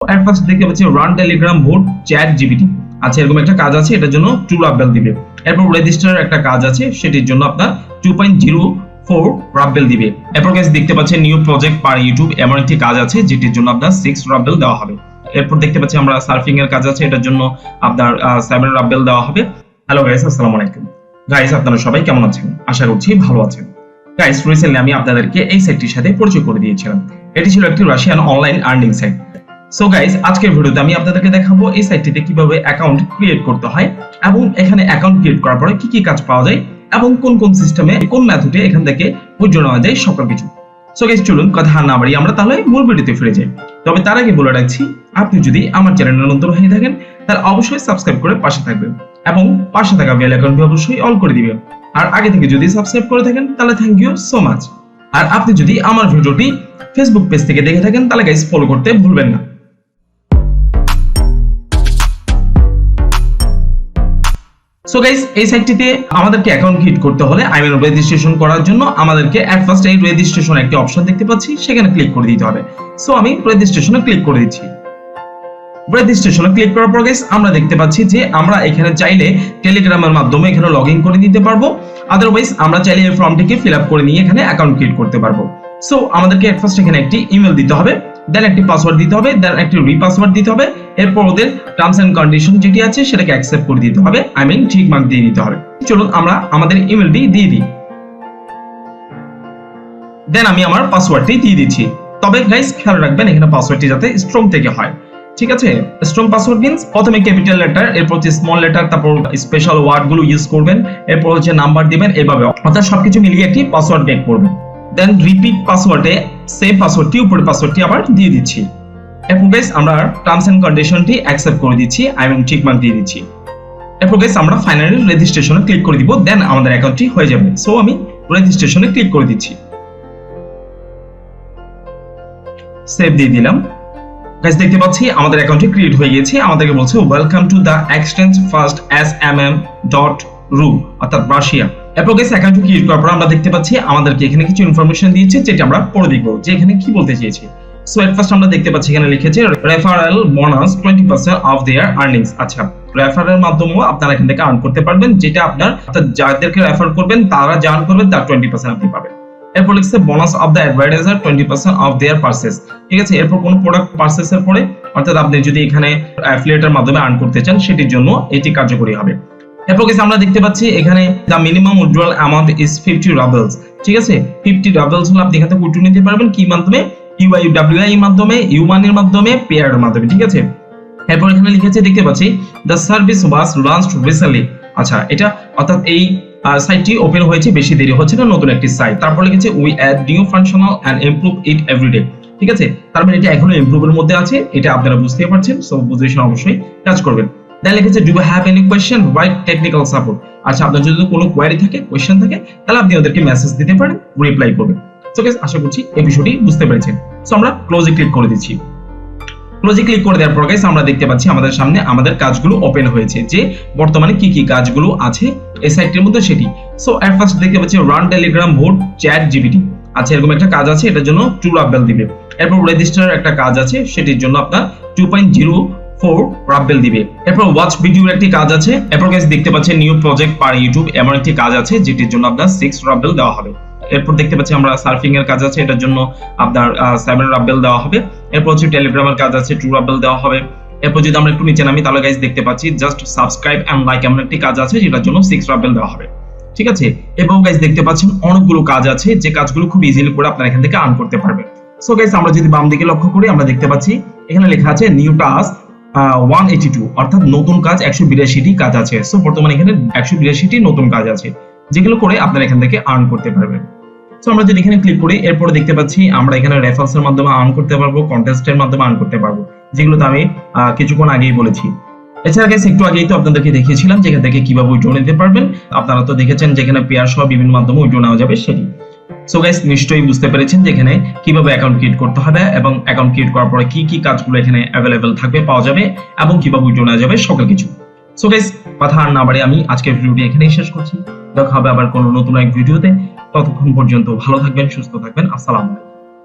এর ফার্স্ট দেখতে পাচ্ছি run Telegram boat chat GPT. আচ্ছা, এরকম একটা কাজ আছে, এটার জন্য 2 রাবেল দিবে। এরপর রেজিস্টার একটা কাজ আছে, সেটির জন্য আপনার 2.04 রাবেল দিবে। এরপর গাইস দেখতে পাচ্ছেন নিউ প্রজেক্ট পার ইউটিউব, এমন একটি কাজ আছে যেটির জন্য আপনার 6 রাবেল দেওয়া হবে। এরপর দেখতে পাচ্ছি আমরা সার্ফিং এর কাজ আছে, এটার জন্য আপনার 7 রাবেল দেওয়া হবে। হ্যালো গাইস, আসসালামু আলাইকুম। গাইস, আপনারা সবাই কেমন আছেন? আশা করছি ভালো আছেন। গাইস, রিসেন্টলি আমি আপনাদেরকে এই সাইটটির সাথে পরিচয় করে দিয়েছিলাম। এটি ছিল একটি Russian online earning site. So guys, আজকের ভিডিওতে আমি আপনাদেরকে দেখাবো এই সাইটটিতে কিভাবে অ্যাকাউন্ট ক্রিয়েট করতে হয় এবং এখানে অ্যাকাউন্ট ক্রিয়েট করার পরে কি কি কাজ পাওয়া যায় এবং কোন কোন সিস্টেমে কোন মেথডে এখান থেকে উইথড্র নেওয়া যায় সকল কিছু। সো গাইস, চলুন কথা না বাড়িয়ে আমরা তাহলে মূল ভিডিওতে ফিরে যাই। তবে তার আগে বলে রাখছি, আপনি যদি আমার চ্যানেলে নতুন হয়ে থাকেন তাহলে অবশ্যই সাবস্ক্রাইব করে পাশে থাকবেন এবং পাশে থাকা বেল আইকনটি অবশ্যই অল করে দিবেন। আর আগে থেকে যদি সাবস্ক্রাইব করে থাকেন তাহলে থ্যাংক ইউ সো মাচ। আর আপনি যদি আমার ভিডিওটি ফেসবুক পেজ থেকে দেখে থাকেন তাহলে গাইস ফলো করতে ভুলবেন না। সো গাইস, এই সাইটটিতে আমাদেরকে অ্যাকাউন্ট ক্রিয়েট করতে হলে রেজিস্ট্রেশন করার জন্য আমাদেরকে এট ফার্স্ট এই রেজিস্ট্রেশন একটি অপশন দেখতে পাচ্ছি, সেখানে ক্লিক করে দিতে হবে। সো আমি রেজিস্ট্রেশনে ক্লিক করে দিচ্ছি। রেজিস্ট্রেশনে ক্লিক করার পর গাইস আমরা দেখতে পাচ্ছি যে আমরা এখানে চাইলে টেলিগ্রামের মাধ্যমে এখানে লগইন করে নিতে পারবো, আদারওয়াইজ আমরা চাইলে এই ফর্মটিকে ফিল আপ করে নিয়ে এখানে অ্যাকাউন্ট ক্রিয়েট করতে পারবো। সো আমাদেরকে এট ফার্স্ট এখানে একটি ইমেল দিতে হবে, দেন একটি পাসওয়ার্ড দিতে হবে, দেন একটি রিপাসওয়ার্ড দিতে হবে। এরপর ওদের টার্মস এন্ড কন্ডিশন যেটি আছে সেটাকে অ্যাকসেপ্ট করে দিতে হবে, ঠিক মার্ক দিয়ে দিতে হবে। চলুন আমরা আমাদের ইমেলটি দিয়ে দিই, দেন আমি আমার পাসওয়ার্ডটি দিয়ে দিচ্ছি। তবে গাইস খেয়াল রাখবেন এখানে পাসওয়ার্ডটি যাতে স্ট্রং থেকে হয়, ঠিক আছে? স্ট্রং পাসওয়ার্ড মিন্স প্রথমে ক্যাপিটাল লেটার, এরপর হচ্ছে স্মল লেটার, তারপর স্পেশাল ওয়ার্ড গুলো ইউজ করবেন, এরপর হচ্ছে নাম্বার দিবেন, এভাবে অর্থাৎ সবকিছু মিলিয়ে একটি পাসওয়ার্ড মেক করবেন। দেন রিপিট পাসওয়ার্ডে সেম পাসওয়ার্ডটি উপরে পাসওয়ার্ডটি আবার দিয়ে দিচ্ছি। এরপর গাইস আমরা টার্মস এন্ড কন্ডিশনটি অ্যাকসেপ্ট করে দিচ্ছি, ঠিক মার্ক দিয়ে দিচ্ছি। এরপর গাইস আমরা ফাইনালি রেজিস্ট্রেশনে ক্লিক করে দিব, দেন আমাদের অ্যাকাউন্টটি হয়ে যাবে। সো আমি রেজিস্ট্রেশনে ক্লিক করে দিচ্ছি, সেভ দিয়ে দিলাম। গাইস দেখতে পাচ্ছি আমাদের অ্যাকাউন্টটি ক্রিয়েট হয়ে গেছে। আমাদেরকে বলছে welcome to the exchange FastSMM.ru অর্থাৎ রাশিয়া। এরপর গাইস অ্যাকাউন্টটি ক্রিয়েট করার পর আমরা দেখতে পাচ্ছি আমাদেরকে এখানে কিছু ইনফরমেশন দিয়েছে, যেটা আমরা পড়ে দেখব যে এখানে কি বলতে চেয়েছে। সো এট ফার্স্ট আমরা দেখতে পাচ্ছি এখানে লিখেছে referral bonus 20% of there earnings. আচ্ছা, রেফারের মাধ্যমেও আপনারা এখান থেকে আর্ন করতে পারবেন, যেটা আপনার অর্থাৎ যাদেরকে রেফার করবেন তারা যা আর্ন করবেন তার 20% আপনি পাবেন। এরপর লিখছে bonus of the advertiser 20% of there purchase. ঠিক আছে, এরপর কোন প্রোডাক্ট পারচেজের পরে অর্থাৎ আপনি যদি এখানে অ্যাফিলিয়েটের মাধ্যমে আর্ন করতে চান সেটির জন্য এটি কার্যকরী হবে। এরপর গাইস আমরা দেখতে পাচ্ছি এখানে দা minimum withdrawal amount is 50 roubles. ঠিক আছে, 50 রাবেলস হলে আপনি এখান থেকে উইথড্র নিতে পারবেন কি মাধ্যমে? UIWI এর মাধ্যমে, ইউমানির মাধ্যমে, পেয়ার এর মাধ্যমে। ঠিক আছে, এরপর এখানে লিখেছে দেখতে পাচ্ছি দা সার্ভিস ওয়াজ লঞ্চড রিসেন্টলি। আচ্ছা, এটা অর্থাৎ এই সাইটটি ওপেন হয়েছে, বেশি দেরি হচ্ছে না, নতুন একটি সাইট। তারপর লিখেছে we add new functional and improve it everyday. ঠিক আছে, তার মানে এটা এখনো ইমপ্রুভের মধ্যে আছে, এটা আপনারা বুঝতে পারছেন। সো বুঝে শুনে অবশ্যই কাজ করবেন। দেন লিখেছে do you have any question, right technical support. আচ্ছা, আপনার যদি কোনো কোয়েরি থাকে, কোয়েশ্চেন থাকে, তাহলে আপনি ওদেরকে মেসেজ দিতে পারেন, রিপ্লাই করবেন। সো গাইস আশা করছি এই বিষয়টি বুঝতে পেরেছেন। সো আমরা ক্লোজে ক্লিক করে দিচ্ছি। ক্লোজে ক্লিক করে দেওয়ার পর গাইস আমরা দেখতে পাচ্ছি আমাদের সামনে আমাদের কাজগুলো ওপেন হয়েছে, যে বর্তমানে কি কি কাজগুলো আছে এই সাইটটির মধ্যে সেটি। সো এট ফার্স্ট দেখতে পাচ্ছি run Telegram boat chat GPT. আচ্ছা, এরকম একটা কাজ আছে, এটার জন্য 2 রাবেল দিবে। এরপর রেজিস্টার একটা কাজ আছে, সেটির জন্য আপনার 2.04 রাবেল দিবে। এরপর ওয়াচ ভিডিওর একটি কাজ আছে। এরপর গাইস দেখতে পাচ্ছেন নিউ প্রজেক্ট পার ইউটিউব, এমন একটি কাজ আছে যেটির জন্য আপনার 6 রাবেল দেওয়া হবে। এরপর দেখতে পাচ্ছি আমরা সার্ফিং এর কাজ আছে, এটার জন্য আপনার 7 রাবেল দেওয়া হবে। এরপর হচ্ছে টেলিগ্রামের কাজ আছে, 2 রাবেল দেওয়া হবে। এরপর যদি আমরা একটু নিচে নামি তাহলে গাইস দেখতে পাচ্ছি জাস্ট সাবস্ক্রাইব এন্ড লাইক এমন একটি কাজ আছে, যেটার জন্য 6 রাবেল দেওয়া হবে। ঠিক আছে, এবং গাইস দেখতে পাচ্ছেন অনেকগুলো কাজ আছে, যে কাজগুলো খুব ইজিলি করে আপনারা এখান থেকে আর্ন করতে পারবেন। সো গাইস আমরা যদি বাম দিকে লক্ষ্য করি আমরা দেখতে পাচ্ছি এখানে লেখা আছে নিউ টাস্ক 182 অর্থাৎ নতুন কাজ 182টি কাজ আছে। সো বর্তমানে এখানে 182টি নতুন কাজ আছে, যেগুলো করে আপনারা এখান থেকে আর্ন করতে পারবেন। সো আমরা যদি এখানে ক্লিক করি এরপর দেখতে পাচ্ছি আমরা এখানে রেফারেন্সের মাধ্যমে আর্ন করতে পারবো, কন্টেস্টের মাধ্যমে আর্ন করতে পারবো, যেগুলো তো আমি কিছুক্ষণ আগেই বলেছি। এছাড়া গাইস একটু আগেই তো আপনাদেরকে দেখিয়েছিলাম যেখান থেকে কিভাবে উইথড্র নিতে পারবেন। আপনারা তো দেখেছেন যেখানে পেয়ার সহ বিভিন্ন মাধ্যমে উইথড্র নেওয়া যাবে সেটি। সো গাইস নিশ্চয়ই বুঝতে পেরেছেন যে এখানে কিভাবে অ্যাকাউন্ট ক্রিয়েট করতে হবে এবং অ্যাকাউন্ট ক্রিয়েট করার পরে কি কি কাজগুলো এখানে অ্যাভেলেবল থাকবে, পাওয়া যাবে এবং কিভাবে উইথড্র নেওয়া যাবে সকল কিছু। সো গাইস কথা আর না বাড়িয়ে আমি আজকের ভিডিওটি এখানেই শেষ করছি। দেখা হবে আবার কোনো নতুন এক ভিডিওতে। ততক্ষণ পর্যন্ত ভালো থাকবেন, সুস্থ থাকবেন। আসসালামু আলাইকুম।